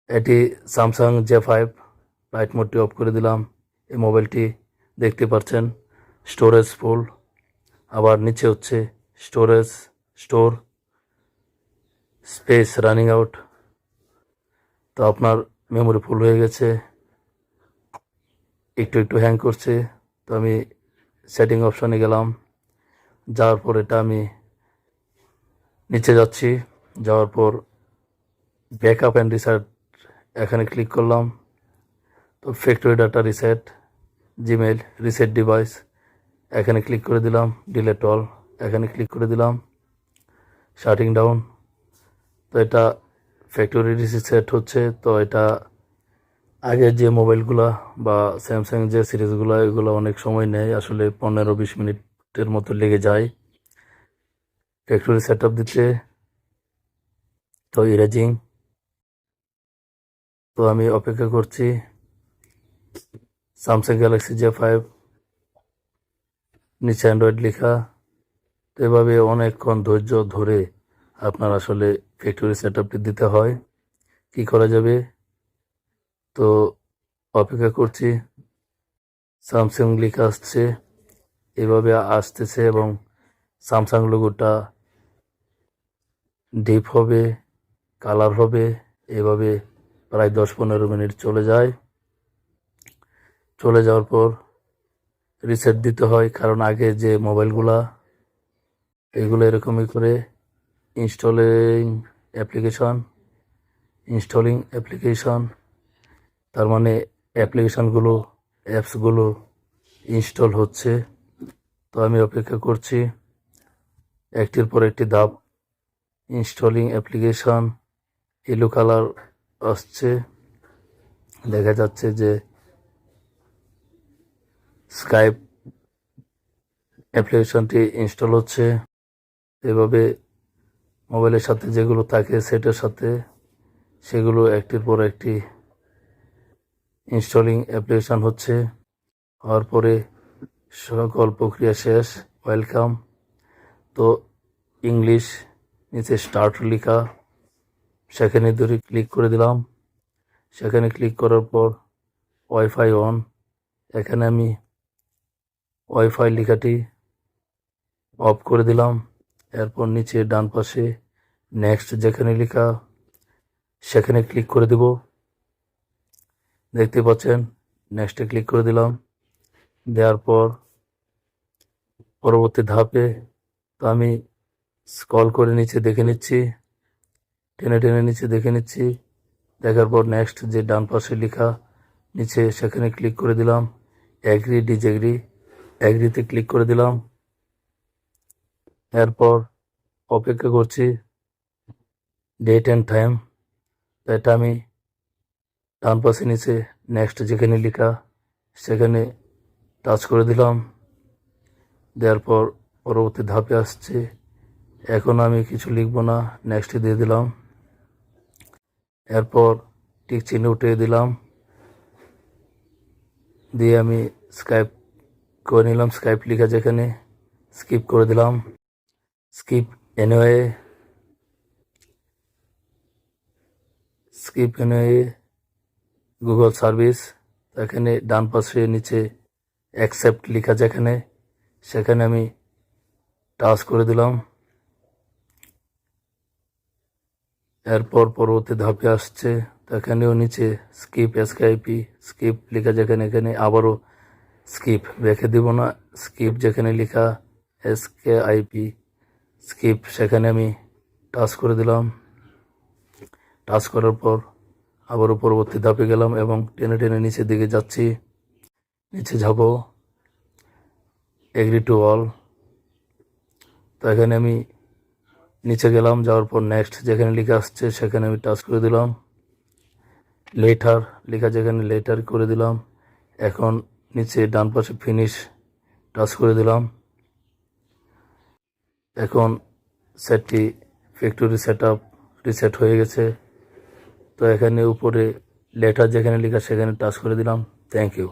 এটি Samsung J5 light মোডটি of করে দিলাম। এই মোবাইলটি দেখতে পাচ্ছেন স্টোরেজ ফুল, আবার নিচে হচ্ছে স্টোর স্পেস রানিং আউট। তো আপনার মেমোরি ফুল হয়ে গেছে, একটু হ্যাং করছে। তো আমি সেটিং অপশনে গেলাম, যাওয়ার পর এটা আমি নিচে যাচ্ছি, যাওয়ার পর ব্যাকআপ অ্যান্ড রিসেট এখানে ক্লিক করলাম। তো factory data reset, Gmail reset device এখানে ক্লিক করে দিলাম। ডিলেট অল এখানে ক্লিক করে দিলাম। Shirting down. তো এটা ফ্যাক্টরি রিসেট হচ্ছে। তো এটা আগের যে মোবাইলগুলো বা স্যামসাং যে সিরিজগুলো, এগুলো অনেক সময় নেয়, আসলে 15-20 মিনিটের মতো লেগে যায় ফ্যাক্টরি সেট আপ দিতে। তো ইরেজিং, তো আমি অপেক্ষা করছি। স্যামসাং গ্যালাক্সি J5, নিচে অ্যান্ড্রয়েড লেখা। তো এভাবে অনেকক্ষণ ধৈর্য ধরে আপনার আসলে ফ্যাক্টরি সেট আপটি দিতে হয়। কি করা যাবে, তো অপেক্ষা করছি। স্যামসাং লেখা আসছে, এভাবে আসতেছে এবং স্যামসাং লোগোটা ডিপ হবে, কালার হবে। এভাবে প্রায় 10-15 মিনিট চলে যায়। চলে যাওয়ার পর রিসেট দিতে হয়, কারণ আগে যে মোবাইলগুলা এগুলো এরকমই করে ইনস্টলিং অ্যাপ্লিকেশন, তার মানে অ্যাপসগুলো ইনস্টল হচ্ছে। তো আমি অপেক্ষা করছি, একটির পর একটি ধাপ ইনস্টলিং অ্যাপ্লিকেশন। ইয়েলো কালার আসছে, দেখা যাচ্ছে যে স্কাইপ অ্যাপ্লিকেশনটি ইনস্টল হচ্ছে। এভাবে মোবাইলের সাথে যেগুলো থাকে সেটের সাথে সেগুলো একটির পর একটি ইনস্টলিং অ্যাপ্লিকেশন হচ্ছে। হওয়ার পরে সকল প্রক্রিয়া শেষ, ওয়েলকাম। তো ইংলিশ নিচে স্টার্ট লেখা, সেখানে ধরে ক্লিক করে দিলাম। সেখানে ক্লিক করার পর ওয়াইফাই অন, এখানে আমি ওয়াইফাই লেখাটি অফ করে দিলাম। এরপর নিচে ডান পাশে নেক্সট যেখানে লেখা, সেখানে ক্লিক করে দেব। দেখতে পাচ্ছেন নেক্সটে ক্লিক করে দিলাম। দেওয়ার পর পরবর্তী ধাপে, তো আমি স্ক্রল করে নিচে দেখে নিচ্ছি, টেনে নিচে দেখে নিচ্ছি। দেখার পর নেক্সট যে ডান পাশে লেখা নিচে, সেখানে ক্লিক করে দিলাম। অ্যাগ্রি ডিসএগ্রি, অ্যাগ্রিতে ক্লিক করে দিলাম। এরপর অপেক্ষা করছি ডেট অ্যান্ড টাইম। এটা আমি ডান পাশে নিচে নেক্সট যেখানে লেখা সেখানে টাচ করে দিলাম। দেওয়ার পর পরবর্তী ধাপে আসছে। এখন আমি কিছু লিখব না, নেক্সটে দিয়ে দিলাম। এরপর টিক চিহ্ন উঠিয়ে দিলাম, দিয়ে আমি স্কাইপ করে নিলাম। স্কাইপ লেখা যেখানে স্কিপ করে দিলাম, স্কিপ এনওয়ে গুগল সার্ভিস। এখানে ডান পাশে নিচে অ্যাকসেপ্ট লেখা যেখানে, সেখানে আমি টাচ করে দিলাম। এরপর পরবর্তী ধাপে আসছে, এখানেও নিচে স্কিপ লেখা যেখানে, এখানে আবারও স্কিপ রেখে দিব না, স্কিপ যেখানে লেখা SKIP স্কিপ, সেখানে আমি টাচ করে দিলাম। টাচ করার পর আবারও পরবর্তী ধাপে গেলাম এবং টেনে নিচের দিকে যাচ্ছি। নিচে যাব, এগ্রি টু অল। তো এখানে আমি নিচে গেলাম, যাওয়ার পর নেক্সট যেখানে লেখা আসছে সেখানে আমি টাচ করে দিলাম। লেটার লেখা যেখানে, লেটার করে দিলাম। এখন নিচে ডান পাশে ফিনিশ টাচ করে দিলাম। এখন সেটটি ফ্যাক্টরি সেট আপ রিসেট হয়ে গেছে। তো এখানে উপরে লেটার যেখানে লেখা সেখানে টাচ করে দিলাম। Thank you.